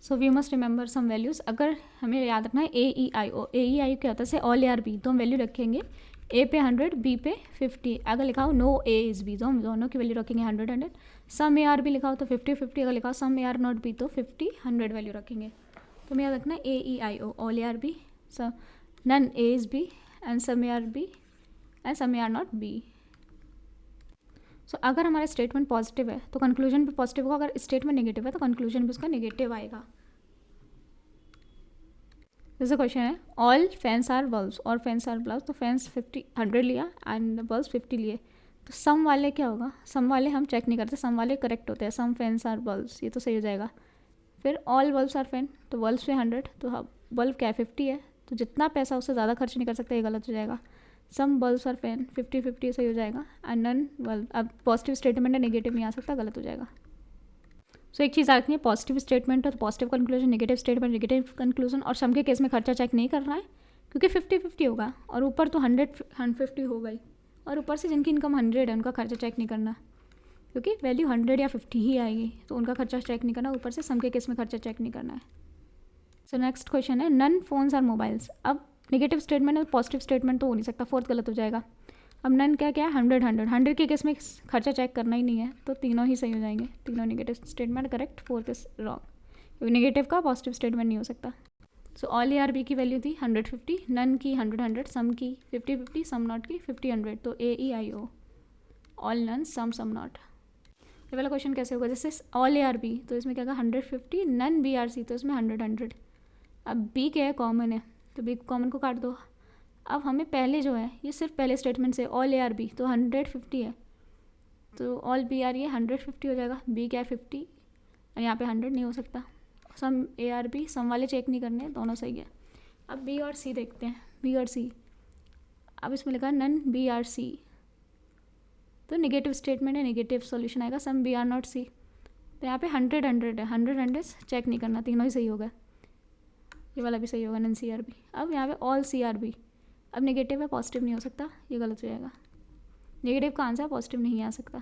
So we must remember some values. अगर हमें याद रखना है AEIO, AEIO क्या होता है, ऑल AR B, तो हम वैल्यू रखेंगे A पे 100, B पे 50। अगर लिखा हो नो A इज़ B, तो हम दोनों की वैल्यू रखेंगे 100 100। सम AR B लिखा हो तो 50 50, अगर लिखा हो सम AR नॉट B तो 50 100 वैल्यू रखेंगे। तो हमें याद रखना है AEIO, all AR B, none A is B and some AR B and some AR not B। So अगर हमारा स्टेटमेंट पॉजिटिव है तो कंक्लूजन भी पॉजिटिव होगा, अगर स्टेटमेंट नेगेटिव है तो कंक्लूजन भी उसका नेगेटिव आएगा। जैसे क्वेश्चन है ऑल फैंस आर बल्ब्स, और फैंस आर बल्ब्स, तो फैंस 100 लिया एंड बल्ब्स 50 लिए, तो सम वाले क्या होगा, सम वाले हम चेक नहीं करते, सम वाले करेक्ट होते हैं, सम फैंस आर बल्ब्स, ये तो सही हो जाएगा। फिर ऑल बल्ब्स आर फैन, तो बल्ब्स पे 100, तो बल्ब क्या है 50 है, तो जितना पैसा उससे ज़्यादा खर्च नहीं कर सकता, ये गलत हो जाएगा। सम बल्ब्स आर फैन 50 50 सही हो जाएगा एंड नन बल्ब, अब पॉजिटिव स्टेटमेंट है, नेगेटिव नहीं आ सकता, गलत हो जाएगा। सो एक चीज़ आती है, पॉजिटिव स्टेटमेंट है तो positive conclusion, negative statement negative conclusion, और सम के केस में खर्चा चेक नहीं करना है क्योंकि 50 50 होगा, और ऊपर तो 150 हो गई, और ऊपर से जिनकी इनकम 100 है उनका खर्चा चेक नहीं करना क्योंकि वैल्यू 100 या 50 ही आएगी, तो उनका खर्चा चेक नहीं करना, ऊपर से सम के केस में खर्चा चेक नहीं करना है। सो नेक्स्ट क्वेश्चन है नन फोन्स आर मोबाइल्स। अब नेगेटिव स्टेटमेंट है, पॉजिटिव स्टेटमेंट तो हो नहीं सकता, फोर्थ गलत हो जाएगा। अब नन क्या क्या है 100 100, 100 के केस में खर्चा चेक करना ही नहीं है, तो तीनों ही सही हो जाएंगे, तीनों negative statement correct, fourth is wrong, क्योंकि नेगेटिव का पॉजिटिव स्टेटमेंट नहीं हो सकता। सो ऑल AR B की वैल्यू थी 100 50, नन की 100 100, सम की 50 50, सम नॉट की 50 100, तो AEIO all none some some not. ये वाला क्वेश्चन कैसे होगा, जैसे ऑल AR B तो इसमें क्या होगा 100 50, नन BRC तो इसमें 100 100। अब B क्या है कॉमन है, तो B कॉमन को काट दो। अब हमें पहले जो है ये सिर्फ पहले स्टेटमेंट से ऑल AR B तो 100 50 है, तो ऑल BR ये 100 50 हो जाएगा, B क्या है 50 और यहाँ पे 100 नहीं हो सकता। सम AR B, सम वाले चेक नहीं करने, दोनों सही है। अब B और C देखते हैं, B और C। अब इसमें लिखा है नन BRC, तो नेगेटिव स्टेटमेंट है, नेगेटिव सॉल्यूशन आएगा, सम BR नॉट C, तो यहाँ पे 100 100 है, 100 100 चेक नहीं करना, तीनों ही सही होगा, ये वाला भी सही होगा नन CR B। अब यहाँ पे ऑल CR B, अब नेगेटिव है, पॉजिटिव नहीं हो सकता, ये गलत हो जाएगा, नेगेटिव का आंसर पॉजिटिव नहीं आ सकता।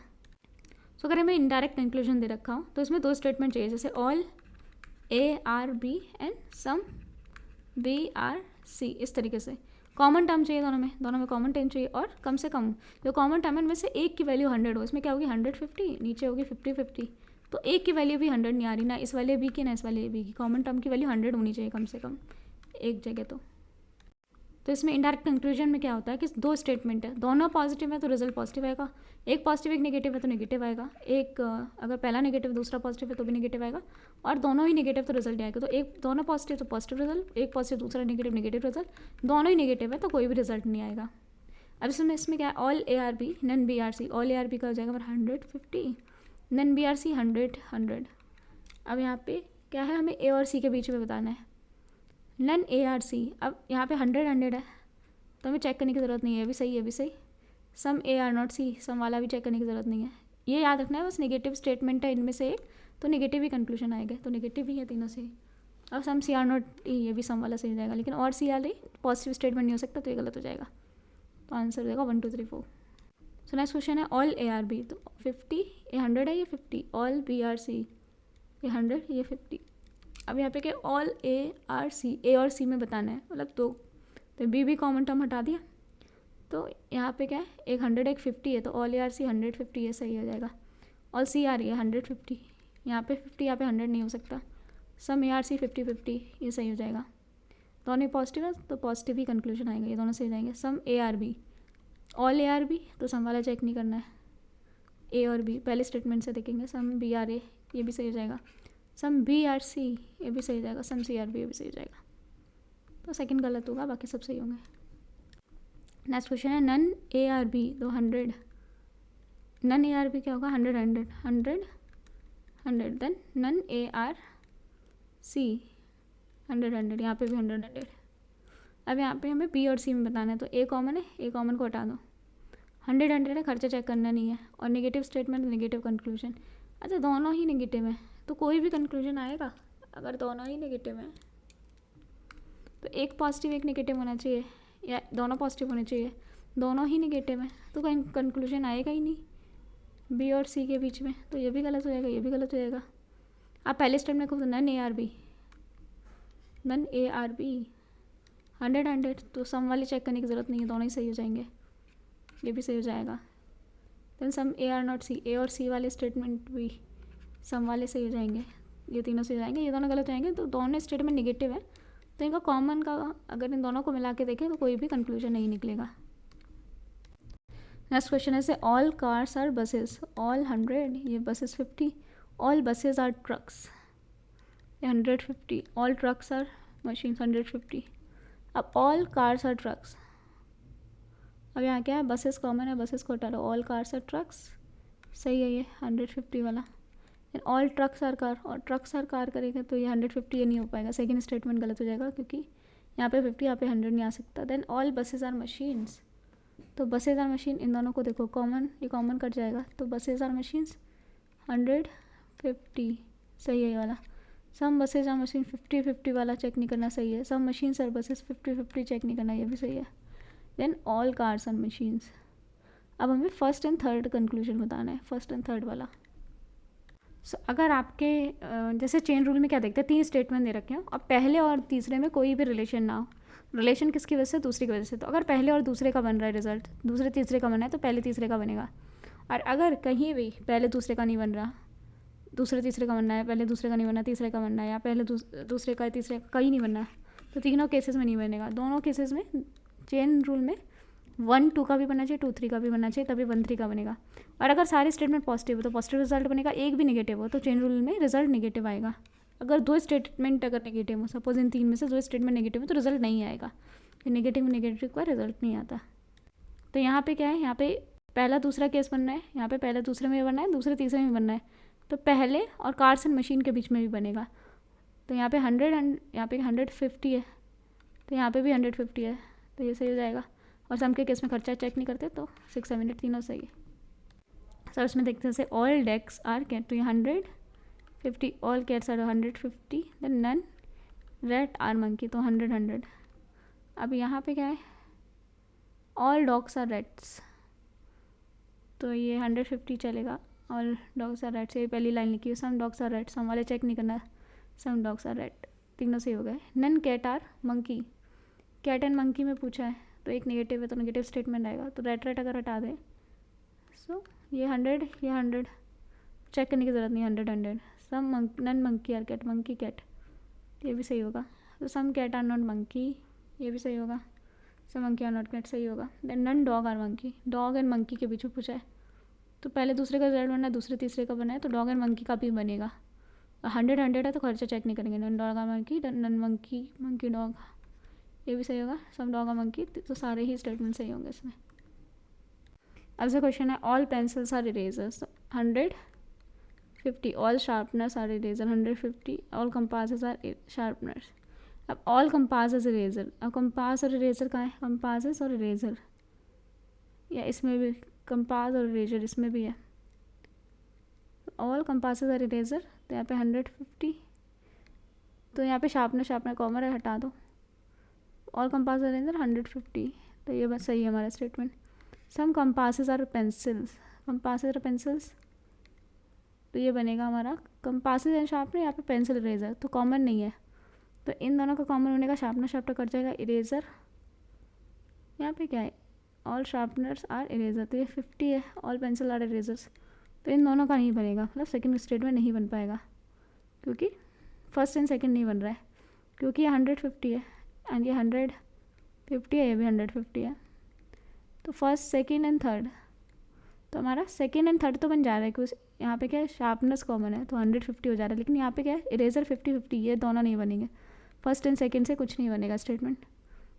सो अगर हमें इनडायरेक्ट कंक्लूजन दे रखा हो तो इसमें दो स्टेटमेंट चाहिए, जैसे all AR B and some BRC, इस तरीके से कॉमन टर्म चाहिए दोनों में कॉमन टर्म चाहिए, और कम से कम जो कॉमन टर्म है उनमें से एक की वैल्यू 100 हो, इसमें क्या होगी 100 50, नीचे होगी 50 50, तो एक की वैल्यू भी 100 नहीं आ रही, ना इस वाले B की ना इस वाले B की, कॉमन टर्म की वैल्यू 100 होनी चाहिए कम से कम एक जगह। तो इसमें इनडायरेक्ट कंक्लूजन में क्या होता है कि दो स्टेटमेंट है, दोनों पॉजिटिव है तो रिजल्ट पॉजिटिव आएगा, एक पॉजिटिव एक नेगेटिव है तो नेगेटिव आएगा, एक अगर पहला नेगेटिव दूसरा पॉजिटिव है तो भी नेगेटिव आएगा, और दोनों ही नेगेटिव तो रिजल्ट आएगा, तो एक दोनों पॉजिटिव तो पॉजिटिव रिजल्ट, एक पॉजिटिव दूसरा नेगेटिव नेगेटिव रिजल्ट, दोनों ही नेगेटिव है तो कोई भी रिजल्ट नहीं आएगा। अब इसमें क्या है all AR B none BRC, all AR B का हो जाएगा 100 50, नन BRC 100 100। अब यहाँ पे क्या है, हमें A और C के बीच में बताना है, नन ARC, अब यहाँ पे 100 100 है तो हमें चेक करने की ज़रूरत नहीं है, ये भी सही ये भी सही। सम AR नॉट C, सम वाला भी चेक करने की ज़रूरत नहीं है, ये याद रखना है बस, नेगेटिव स्टेटमेंट है इनमें से एक, तो नेगेटिव ही कंक्लूजन आएगा, तो नेगेटिव ही है तीनों से। और सम CR नॉट ये भी सम वाला सही हो जाएगा, लेकिन और CR पॉजिटिव स्टेटमेंट नहीं हो सकता, तो ये गलत हो जाएगा, तो आंसर हो जाएगा 1 2 3 4। सो नेक्स्ट क्वेश्चन है ऑल AR B, तो 50 ये 100 है ये 50, ऑल BRC ये 100 ये 50। अब यहाँ पे क्या ऑल ARC, A और C में बताना है, मतलब दो, तो B भी कॉमन टर्म हटा दिया, तो यहाँ पे क्या है एक 100 एक 50 है, तो ऑल ARC 100 50 ये सही हो जाएगा, ऑल CR ये 100 50, यहाँ पे 50 यहाँ पे 100 नहीं हो सकता, सम ARC 50 50 ये सही हो जाएगा, दोनों पॉजिटिव है तो पॉजिटिव ही कंक्लूजन आएगा, ये दोनों सही हो जाएंगे। सम AR B, all AR B तो सम वाला चेक नहीं करना है, A और B पहले स्टेटमेंट से देखेंगे, सम BRA ये भी सही हो जाएगा, सम BRC ये भी सही हो जाएगा, सम CR B ये भी सही हो जाएगा, तो सेकंड गलत होगा, बाकी सब सही होंगे। नेक्स्ट क्वेश्चन है नन AR B, तो 100, नन AR B क्या होगा 100 100 100 100, देन नन ARC 100 100, यहाँ पे भी 100 100। अब यहाँ पे हमें B और C में बताना है, तो A कॉमन है, A कॉमन को हटा दो, 100 100 है, खर्चा चेक करना नहीं है, और नेगेटिव स्टेटमेंट नेगेटिव कंक्लूजन। अच्छा दोनों ही नेगेटिव है तो कोई भी कंक्लूजन आएगा, अगर दोनों ही नेगेटिव हैं तो एक पॉजिटिव एक नेगेटिव होना चाहिए, या दोनों पॉजिटिव होने चाहिए, दोनों ही नेगेटिव हैं तो कहीं कंक्लूजन आएगा ही नहीं B और C के बीच में, तो ये भी गलत हो जाएगा ये भी गलत हो जाएगा। आप पहले स्टेप में कहते none AR B, then A R B 100, तो सम वाले चेक करने की ज़रूरत नहीं है, दोनों ही सही हो जाएंगे, ये भी सही हो जाएगा। Then some A are not C, A और सी वाले स्टेटमेंट भी सम वाले सही हो जाएंगे, ये तीनों सही हो जाएंगे, ये दोनों गलत हो जाएंगे। तो दोनों स्टेटमेंट नेगेटिव है, तो इनका कॉमन का अगर इन दोनों को मिला के देखें तो कोई भी कंक्लूजन नहीं निकलेगा। नेक्स्ट क्वेश्चन है से all cars are buses, all 100, ये buses 50, all buses are trucks 150, all trucks are machines 150। अब ऑल कार्स आर ट्रक्स, अब यहाँ क्या है, बसेस कॉमन है, बसेस को हटा लो, ऑल कार्स आर ट्रक्स, सही है ये 150 वाला। ऑल ट्रक्स आर कार, और ट्रक्स आर कार करेगा तो ये 150 ये नहीं हो पाएगा, सेकेंड स्टेटमेंट गलत हो जाएगा क्योंकि यहाँ पे 50 यहाँ पे 100 नहीं आ सकता। Then all buses are machines, तो बसेस आर मशीन, इन दोनों को देखो कॉमन, ये कॉमन कट जाएगा, तो बसेस आर मशीन्स 150, सही है ये वाला। सम बसेज आर मशीन 50-50 वाला चेक नहीं करना, सही है। Some machines are buses 50-50 check नहीं करना, ये भी सही है। Then all cars are machines, अब हमें फर्स्ट एंड थर्ड कंक्लूजन बताना है, फर्स्ट एंड थर्ड वाला। सो अगर आपके जैसे चेन रूल में क्या देखते हैं, 3 स्टेटमेंट दे रखे हैं और पहले और तीसरे में कोई भी रिलेशन ना हो, रिलेशन किसकी वजह से, दूसरी की वजह से, तो अगर पहले और दूसरे का बन रहा है रिजल्ट, दूसरे तीसरे का बना है तो पहले तीसरे का बनेगा। और अगर कहीं भी पहले दूसरे का नहीं बन रहा, दूसरे तीसरे का बनना है, पहले दूसरे का नहीं बनना तीसरे का बनना है, या पहले दूसरे का तीसरे का कहीं नहीं बनना है, तो तीनों केसेस में नहीं बनेगा। दोनों केसेस में चेन रूल में 1 2 का भी बनना चाहिए, 2 3 का भी बनना चाहिए, तभी 1 3 का बनेगा। और अगर सारे स्टेटमेंट पॉजिटिव हो तो पॉजिटिव रिजल्ट बनेगा, एक भी नेगेटिव हो तो चेन रूल में रिजल्ट नेगेटिव आएगा। अगर 2 स्टेटमेंट अगर नेगेटिव हो, सपोज इन 3 में से 2 स्टेटमेंट नेगेटिव हो तो रिजल्ट नहीं आएगा, नेगेटिव का रिजल्ट नहीं आता। तो यहाँ पे क्या है, यहाँ पे पहला दूसरा केस बनना है, यहाँ पे पहले दूसरे में बनना है, दूसरे तीसरे में बनना है, तो पहले और कार्स एंड मशीन के बीच में भी बनेगा। तो यहाँ पे 100 यहाँ पे 150 है, तो यहाँ पे भी 150 है, तो ये सही हो जाएगा। और सम के केस में खर्चा चेक नहीं करते तो 6 7 8 तीनों सही है। सर उसमें देखते हैं जैसे ऑल डेक्स आर कैट, तो ये 150, all cats are 150, then none rat are monkey, तो 100। अब यहाँ पे क्या है, ऑल डॉग्स आर रेट्स, तो ये 150 चलेगा, ऑल डॉग्स आर रेट्स, ये पहली लाइन लिखी है। सम डॉग्स आर रेट, सम वाले चेक नहीं करना, सम डॉग्स आर रेट, तीनों सही हो गए। None cat are monkey, cat and monkey में पूछा है तो एक नेगेटिव है तो नेगेटिव स्टेटमेंट आएगा, तो रेट अगर हटा दें, सो ये 100 ये 100 चेक करने की ज़रूरत नहीं, 100। Some none monkey are cat, monkey cat, ये भी सही होगा। तो some cat are not monkey, ये भी सही होगा। Some monkey are not cat, सही होगा। Then none dog are monkey, dog and monkey के बीच में पूछा है तो पहले दूसरे का रिजल्ट बनना है, दूसरे तीसरे का बना है, तो डॉग एंड मंकी का भी बनेगा। 100 है तो खर्चा चेक नहीं करेंगे। None dog are monkey, none monkey monkey dog, ये भी सही होगा। सम डॉग आर मंकी, तो सारे ही स्टेटमेंट सही होंगे इसमें। अब से क्वेश्चन है all pencils are erasers, 150, all sharpeners are eraser 150, all compasses are sharpeners. अब ऑल कंपासेस इरेजर, अब कंपास और इरेजर कहाँ है, कंपासेस और इरेजर, या इसमें भी कंपास और इरेजर इसमें भी है, ऑल कंपासेस और इरेजर, तो यहाँ पे 150, तो यहाँ पे शार्पनर कॉमन है, हटा दो, ऑल कंपास और इरेजर 150, तो ये बस सही है हमारा statement. Some compasses are pencils, compasses are pencils, तो ये बनेगा हमारा कंपासेस एंड शार्पनर, यहाँ पे पेंसिल इरेजर, तो कॉमन नहीं है, तो इन दोनों का कॉमन होने का शार्पनर कट जाएगा, इरेजर यहाँ पे क्या है, ऑल शार्पनर्स आर इरेजर, तो ये 50 है, ऑल पेंसिल आर इरेजर्स, तो इन दोनों का नहीं बनेगा, मतलब सेकेंड स्टेटमेंट नहीं बन पाएगा क्योंकि फर्स्ट एंड सेकेंड नहीं बन रहा है, क्योंकि ये 150 है एंड ये 150 है, ये भी 150 है, तो फर्स्ट सेकेंड एंड थर्ड, तो हमारा सेकेंड एंड थर्ड तो बन जा रहा है क्योंकि यहाँ पे क्या है, शार्पनेस कॉमन है, तो 150 हो जा रहा है, लेकिन यहाँ पे क्या है, इरेजर 50-50, ये दोनों नहीं बनेंगे, फर्स्ट एंड सेकेंड से कुछ नहीं बनेगा स्टेटमेंट।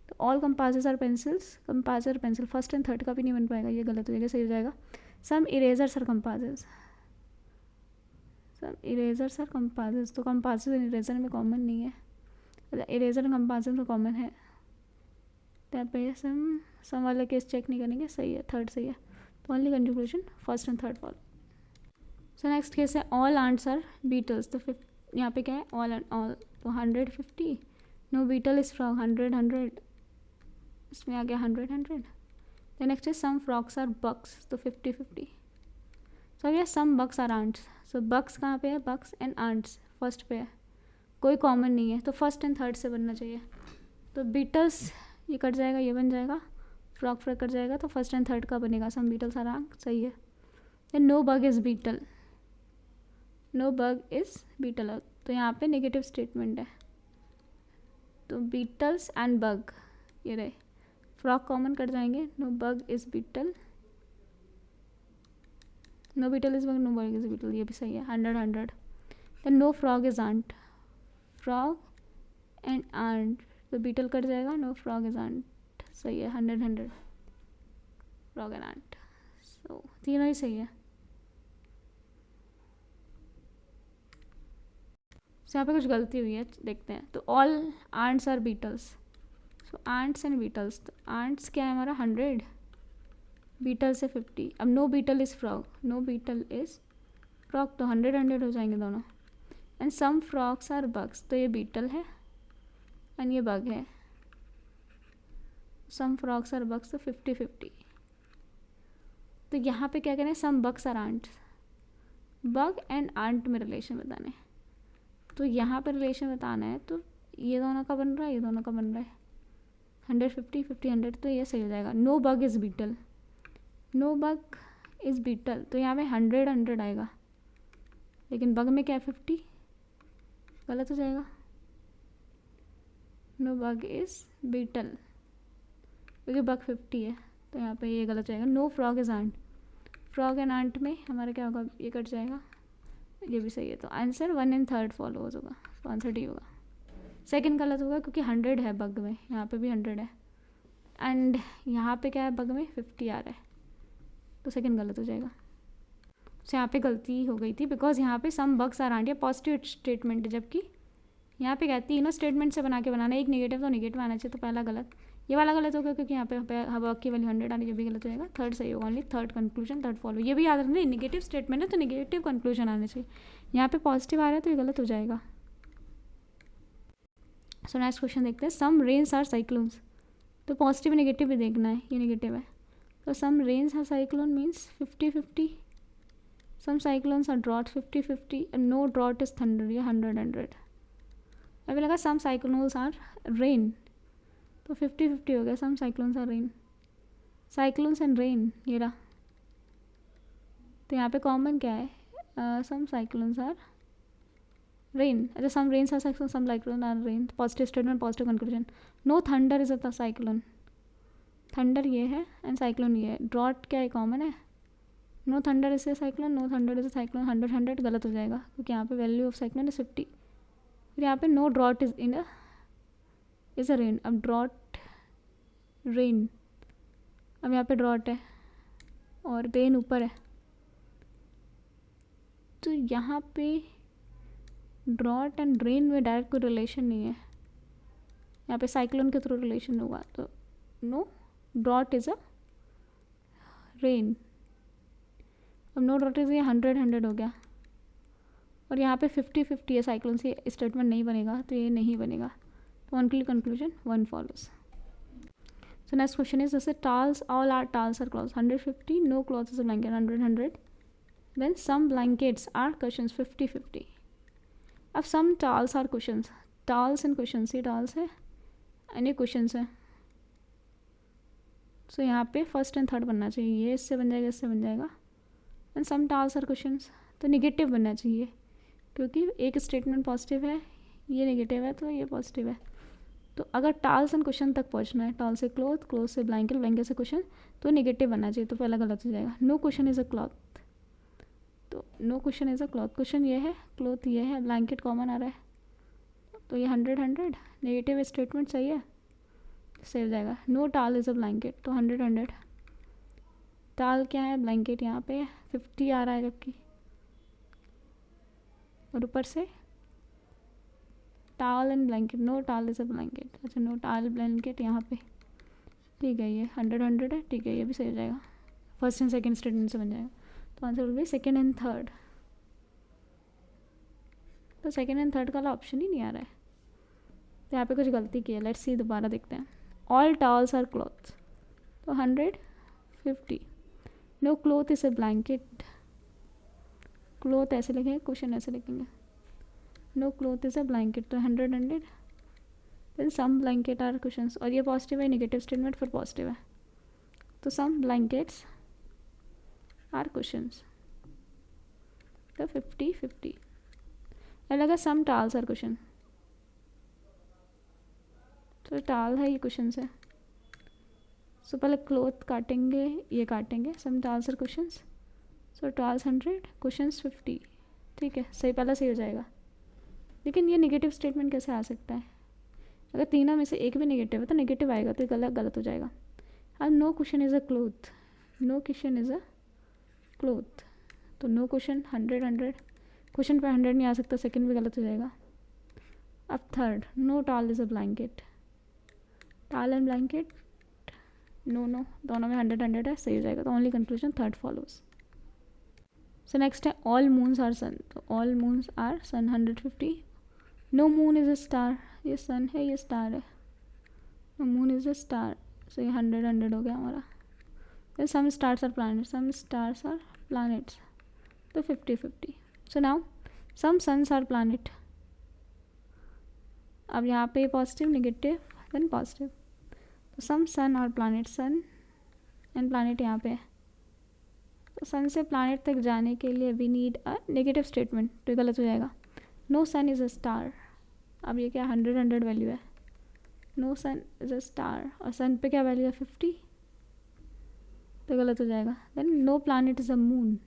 तो all compasses are pencils, compasses pencil, first and third का भी नहीं बन पाएगा, ये गलत हो जाएगा, सही हो जाएगा। Some erasers are compasses, some erasers are compasses, तो कंपासेस एंड इरेजर में कॉमन नहीं है, इरेजर एंड कंपासेस में कॉमन है, यहाँ पे सम वाला केस चेक नहीं करेंगे, सही है, थर्ड सही है, तो only conclusion first and third follow. So next case है ऑल आंट्स आर बीटल्स, तो यहाँ पे क्या है, ऑल एंड ऑल, तो 150, नो बीटल इज फ्रॉग, 100, इसमें आ गया 100। The next is some frocks are bucks, तो 50-50। सो ये सम बक्स आर आंट्स, सो बक्स कहाँ पे है, बक्स एंड आंट्स फर्स्ट पे है, कोई कॉमन नहीं है, तो फर्स्ट एंड थर्ड से बनना चाहिए। तो बीटल्स ये कट जाएगा, ये बन जाएगा, फ्रॉक फ्रॉक कट जाएगा, तो फर्स्ट एंड थर्ड का बनेगा, सम बीटल्स आर आंक, सही है। Then no bug is beetle, no bug is beetle, तो यहाँ पे नेगेटिव स्टेटमेंट है, तो बीटल्स एंड बग ये रहे, फ्रॉक कॉमन कट जाएंगे, no bug is beetle, no beetle is bug, no bug is beetle, ये भी सही है, 100। Then no frog is ant, frog and ant, तो बीटल कट जाएगा, नो फ्रॉग इज़ आंट, सही है, 100। फ्रॉग एंड आंट, सो तीनों ही सही है। यहाँ पे कुछ गलती हुई है, देखते हैं। तो all ants are beetles, so ants and beetles, तो आंट्स क्या है हमारा 100, बीटल से 50। अब no beetle is frog, no beetle is frog, तो 100 हो जाएंगे दोनों। And some frogs are bugs, तो ये बीटल है एंड ये बग है, सम फ्रॉग्स आर बग्स, तो 50-50। तो यहाँ पे क्या करें, some bugs are ants, bug and ant में रिलेशन बताना है, तो यहाँ पर रिलेशन बताना है, तो ये दोनों का बन रहा है, ये दोनों का बन रहा है, 100-50, 50-100, तो ये सही हो जाएगा। No bug is beetle, no bug is beetle, तो यहाँ पे 100 आएगा, लेकिन बग में क्या है 50, गलत हो जाएगा। नो बग इज़ बीटल, क्योंकि बग 50 है, तो यहाँ पे ये गलत हो जाएगा। No frog is ant, frog and ant में हमारा क्या होगा, ये कट जाएगा, ये भी सही है, तो आंसर 1 एंड 3 फॉलोअर्स होगा, तो आंसर डी होगा। सेकंड गलत होगा क्योंकि 100 है बग में, यहाँ पे भी 100 है, एंड यहाँ पे क्या है बग में 50 आ रहा है, तो सेकंड गलत हो जाएगा। तो यहाँ पे गलती हो गई थी, बिकॉज यहाँ पे सम बग्स आर आंट, ये पॉजिटिव स्टेटमेंट है, जबकि यहाँ पे क्या तीनों स्टेटमेंट से बना के बनाना, एक नेगेटिव तो नेगेटिव आना चाहिए, तो पहला गलत, ये वाला गलत होगा क्योंकि यहाँ पे बग की वैल्यू 100 आनी, ये भी गलत हो जाएगा। थर्ड सही होगा, only third conclusion, third follow, ये भी याद रखना, नेगेटिव स्टेटमेंट है तो नेगेटिव कंक्लूजन आना चाहिए, यहाँ पे पॉजिटिव आ रहा है तो ये गलत हो जाएगा। सो नेक्स्ट क्वेश्चन देखते हैं। सम रेन्स आर साइक्लोन्स, तो पॉजिटिव नेगेटिव भी देखना है, ये नेगेटिव है, तो some rains are cyclone means 50-50, some cyclones are drought 50-50, and no drought is thunder, ये 100। अभी लगा सम साइक्लोन्स आर रेन, तो 50-50 हो गया, some cyclones are rain, cyclones and rain ये रहा, तो यहाँ पे कॉमन क्या है, सम साइक्लोन्स आर रेन, अच्छा some rains are cyclone, some cyclone are rain, positive statement positive conclusion. No thunder is a cyclone, thunder ये है एंड साइक्लोन ये है, ड्रॉट क्या है कॉमन है, no thunder is a cyclone, no thunder is a cyclone, 100 गलत हो जाएगा क्योंकि यहाँ पे वैल्यू ऑफ साइक्लोन इज 50। फिर यहाँ पे no drought is in is a rain, अब ड्रॉट रेन, अब यहाँ पे ड्रॉट है और रेन ऊपर है, तो यहाँ पे ड्रॉट एंड रेन में डायरेक्ट कोई रिलेशन नहीं है, यहाँ पे साइक्लोन के थ्रू रिलेशन होगा, तो no drought is a rain. अब नो ड्रॉट इज़, ये 100 हो गया, और यहाँ पे 50-50 है, साइक्लोन से स्टेटमेंट नहीं बनेगा, तो ये नहीं बनेगा, तो only conclusion 1 follows. So next question is जैसे towels, all are towels are cloths, 150, no cloths is a blanket, 100। Then some blankets are questions, 50-50। अब some tiles are questions, towels and questions, ये टाल्स है and ये questions है, सो यहाँ पे first and third बनना चाहिए, ये इससे बन जाएगा, इससे बन जाएगा, and some tiles are questions, तो निगेटिव बनना चाहिए क्योंकि एक स्टेटमेंट पॉजिटिव है, ये नेगेटिव है, तो ये पॉजिटिव है, तो अगर टाल्स एंड क्वेश्चन तक पहुँचना है, टाल से क्लोथ, क्लोथ से ब्लैंकेट, ब्लैंकेट से क्वेश्चन, तो नेगेटिव बनना चाहिए, तो पहला गलत हो जाएगा। No question is a cloth, तो no question is a cloth, question ये है, क्लोथ ये है, ब्लैंकेट कॉमन आ रहा है, तो ये 100, नेगेटिव स्टेटमेंट सही है, सही हो जाएगा। No towel is a blanket, तो 100, टाल क्या है, ब्लैंकेट, यहाँ पे 50 आ रहा है जबकि, और ऊपर से टाल and blanket, no towel is a blanket, अच्छा नो टाल ब्लैंकेट यहाँ पे, ठीक है, ये 100 है, ठीक है, ये भी सही हो जाएगा, फर्स्ट एंड सेकंड स्टेटमेंट से बन जाएगा, तो answer will be second and third, तो सेकंड एंड थर्ड वाला ऑप्शन ही नहीं आ रहा है, तो यहाँ पे कुछ गलती की है, लेट्स सी, दोबारा देखते हैं। ऑल टॉल्स आर क्लॉथ्स, तो 150, no cloth is a blanket, cloth ऐसे लिखेंगे, क्वेश्चन ऐसे लिखेंगे, no cloth is a blanket, तो 100 100. Then some blanket are cushions, और ये पॉजिटिव है, नेगेटिव स्टेटमेंट फिर पॉजिटिव है, तो सम ब्लैंकेट्स आर कुशंस, तो 50 50. अब लगा सम टाल्स आर कुशन, तो टाल है, ये कुशंस है. सो पहले क्लोथ काटेंगे, ये काटेंगे, some tiles are cushions, so towels 100 cushions 50. ठीक है, सही, पहला सही हो जाएगा. लेकिन ये नेगेटिव स्टेटमेंट कैसे आ सकता है? अगर तीनों में से एक भी नेगेटिव है तो नेगेटिव आएगा, तो गलत गलत हो जाएगा. अब no cushion is a cloth, no cushion is a cloth, तो नो कुशन 100 100, कुशन पे 100 नहीं आ सकता, सेकंड भी गलत हो जाएगा. अब third, no towel is a blanket, towel and blanket no, दोनों में 100 100 है, सही हो जाएगा. तो only conclusion third follows. So next है ऑल मून्स आर सन, तो all moons are sun 150. No moon is a star, ये सन है, ये स्टार है, no moon is a star, so ये 100 100 हो गया हमारा. Then some stars are planets, some stars are planets, तो 50 50. So now some suns are planet, अब यहाँ पे पॉजिटिव नेगेटिव देन पॉजिटिव, तो सम सन और प्लैनेट, सन एंड प्लैनेट यहाँ पे है, तो सन से प्लैनेट तक जाने के लिए we need a negative statement, तो ये गलत हो जाएगा. No sun is a star, अब ये क्या 100 100 वैल्यू है, no sun is a star, और सन पे क्या वैल्यू है 50, तो गलत हो जाएगा. Then no planet is a moon,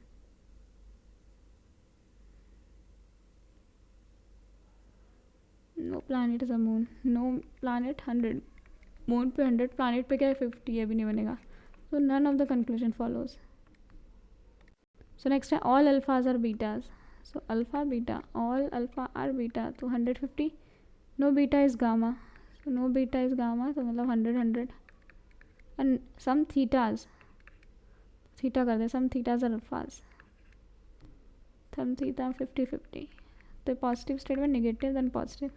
no planet is a moon, no planet 100, moon पे 100, प्लैनेट पे क्या है 50, ये भी नहीं बनेगा. तो none of the conclusion follows. So next है all alphas are betas, so alpha beta, all alpha are beta, तो 150. No beta is gamma, so no beta is gamma, तो मतलब 100 100. एंड सम थीटाज, थीटा कर दे, सम thetas are अल्फाज, सम theta 50 50. तो positive statement negative then positive,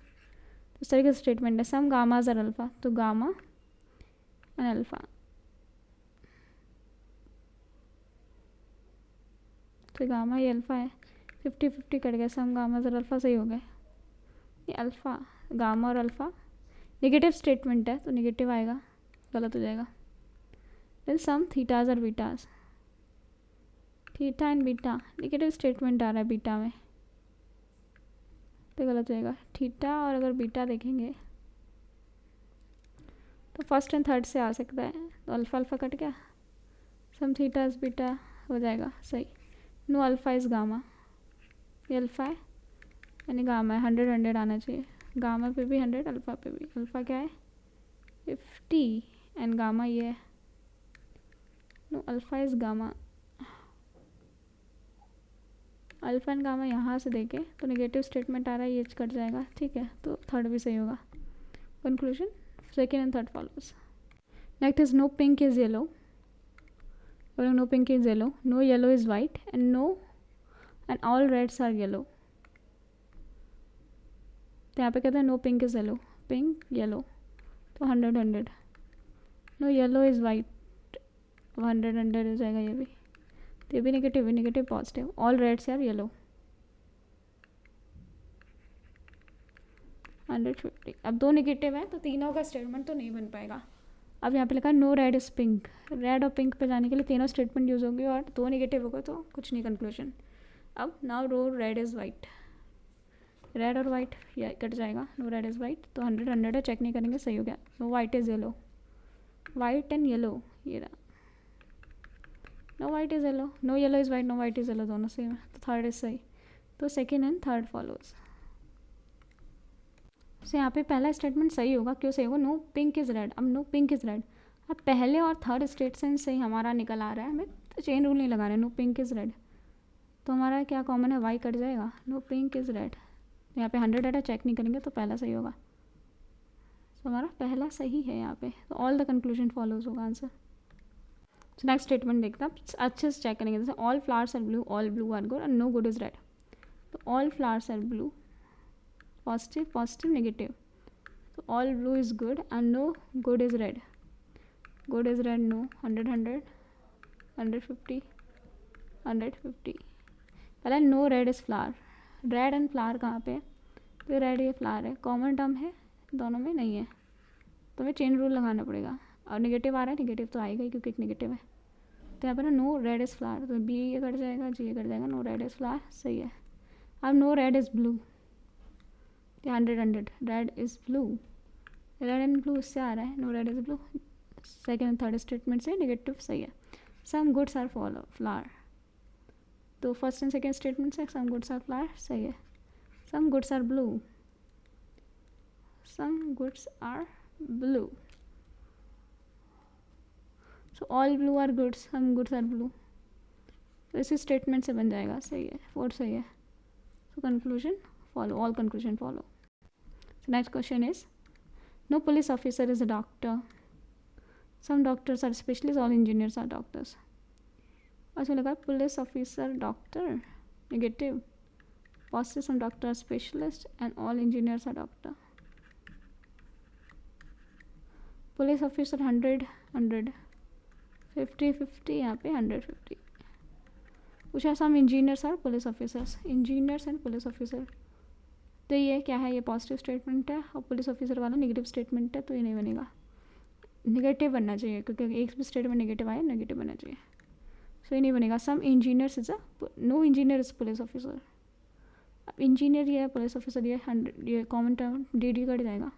इस तरीके से statement है. सम गामाज आर अल्फा, तो गामा एंड अल्फा, तो गामा ये अल्फा है, 50 50 कट गया, सम गामाज आर अल्फा सही हो गए. ये अल्फा, गामा और अल्फा नेगेटिव स्टेटमेंट है, तो नेगेटिव आएगा, गलत हो जाएगा. Then some thetas are betas, theta and beta negative statement आ रहा है बीटा में, तो गलत हो जाएगा. थीटा और अगर बीटा देखेंगे तो फर्स्ट एंड थर्ड से आ सकता है, तो अल्फा अल्फा कट गया, सम थीटा इज बीटा हो जाएगा सही. नो अल्फा इज़ गामा, ये अल्फा है यानी गामा है, 100 100 आना चाहिए, गामा पे भी 100, अल्फा पे भी. अल्फा क्या है 50 एंड गामा ये है, no alpha is gamma, alpha and gamma यहाँ से देखे तो नेगेटिव स्टेटमेंट आ रहा है, ये कट जाएगा. ठीक है, तो थर्ड भी सही होगा. Conclusion second and third follows. Next is no pink is yellow, no pink is yellow, no yellow is white and no and all reds are yellow. तो यहाँ पे कहते हैं no pink is yellow, pink yellow, तो 100 100. No yellow is white, 100 100 हो जाएगा ये भी, तो ये भी नेगेटिव है, negative positive. All reds are yellow, 150. अब दो नेगेटिव है तो तीनों का स्टेटमेंट तो नहीं बन पाएगा. अब यहाँ पे लिखा no red is pink, red और पिंक पे जाने के लिए तीनों स्टेटमेंट यूज़ होंगे और दो नेगेटिव होगा तो कुछ नहीं कंक्लूजन. अब नाउ रो रेड इज़ वाइट, रेड और वाइट ये कट जाएगा, नो रेड इज़ वाइट, तो 100 100 है, चेक नहीं करेंगे सही हो गया. No white is yellow, white and yellow ये रहा, no white is yellow, no yellow is white, no white is yellow, दोनों सेम है, तो थर्ड इज सही. तो second and third follows. So यहाँ पे पहला स्टेटमेंट सही होगा, क्यों सही होगा, नो पिंक इज़ रेड. अब नो पिंक इज़ रेड, अब पहले और थर्ड स्टेटमेंट से ही हमारा निकल आ रहा है, हमें तो चेन रूल नहीं लगा रहे. नो पिंक इज़ रेड, तो हमारा क्या कॉमन है, वाई कट जाएगा, नो पिंक इज़ रेड. यहाँ पे 100 डाटा चेक नहीं करेंगे तो पहला सही होगा, तो हमारा पहला सही है यहाँ पे, तो ऑल द कंक्लूजन फॉलोज होगा आंसर. सो नेक्स्ट स्टेटमेंट देखते हैं, अच्छे से चेक करेंगे. जैसे all flowers are blue, all blue are good and no good is red, तो all flowers are blue, positive positive negative, तो all blue is good and no good is red, good is red no, 100 100 150 150. पहले no red is flower, red and flower कहाँ पे, तो red ये flower है, common term है दोनों में नहीं है, तो हमें चेन रूल लगाना पड़ेगा। और नेगेटिव आ रहा है, नेगेटिव तो आएगा ही क्योंकि एक नेगेटिव है। तो यहाँ पर ना नो रेड इज़ फ्लावर, तो बी ये कट जाएगा, जी ये कट जाएगा, नो रेड इज़ फ्लावर सही है। अब no red is blue, 100 red is blue, red and blue इससे आ रहा है, no red is blue, second and third statement से नेगेटिव सही है। सम गुड्स आर फ्लावर, तो फर्स्ट एंड सेकेंड स्टेटमेंट से सम गुड्स आर फ्लावर सही है। Some goods are blue, some goods are blue, so all blue are goods, some goods are blue, तो इसी statement से बन जाएगा सही है, फोर्थ सही है। So conclusion follow, all conclusion follow. So next question is no police officer is a doctor, some doctors are specialist, all engineers are doctors. अच्छा लगा police officer doctor negative, positive some doctor are specialist and all engineers are doctor. Police officer 100 50 यहाँ पे 150। पूछा some engineers are police officers, engineers and police officer, तो ये क्या है, ये पॉजिटिव स्टेटमेंट है और पुलिस ऑफिसर वाला नेगेटिव स्टेटमेंट है, तो ये नहीं बनेगा, नेगेटिव बनना चाहिए क्योंकि एक भी स्टेटमेंट नेगेटिव आया, नेगेटिव बनना चाहिए, सो ये नहीं बनेगा। Some engineers is a, no engineer is police officer. अब इंजीनियर ये है, पुलिस ऑफिसर ये 100, ये common term D D cut जाएगा,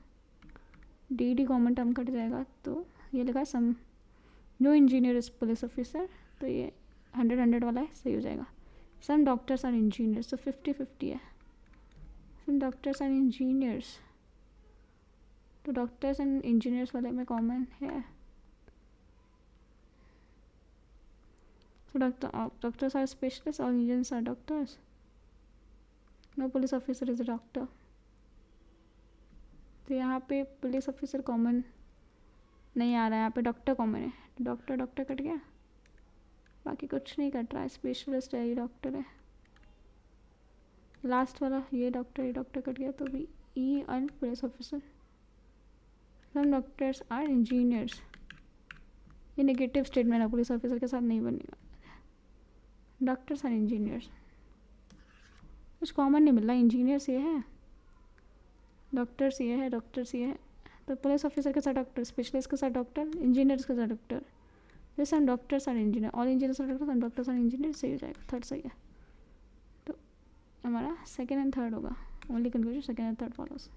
D D common term cut जाएगा, तो ये लगा some no engineer is police officer, तो ये 100 वाला है सही हो जाएगा। सम डॉक्टर्स आर इंजीनियर्स, तो 50 है, सम डॉक्टर्स आर इंजीनियर्स, तो डॉक्टर्स एंड इंजीनियर्स वाले में कॉमन है, तो doctors are specialist, all engineers are doctors, no police officer is a doctor, तो यहाँ पे पुलिस ऑफिसर कॉमन नहीं आ रहा है, यहाँ पे डॉक्टर कॉमन है, डॉक्टर डॉक्टर कट गया, बाकी कुछ नहीं कट रहा है, स्पेशलिस्ट है, ये डॉक्टर है, लास्ट वाला ये डॉक्टर कट गया, तो भी E and police officer. Some doctors are engineers, ये नेगेटिव स्टेटमेंट है, पुलिस ऑफिसर के साथ नहीं बनेगा, डॉक्टर्स आर इंजीनियर्स, कुछ कॉमन नहीं मिल रहा, इंजीनियर्स ये है, डॉक्टर्स ये है, डॉक्टर्स ये है, तो पुलिस ऑफिसर के साथ डॉक्टर, स्पेशलिस्ट के साथ डॉक्टर, इंजीनियर्स के साथ डॉक्टर, जैसे some doctors are engineer, all engineers are doctor, some doctors are engineer सही हो जाएगा, थर्ड सही है। तो हमारा सेकेंड एंड थर्ड होगा, only conclusion second and third follows.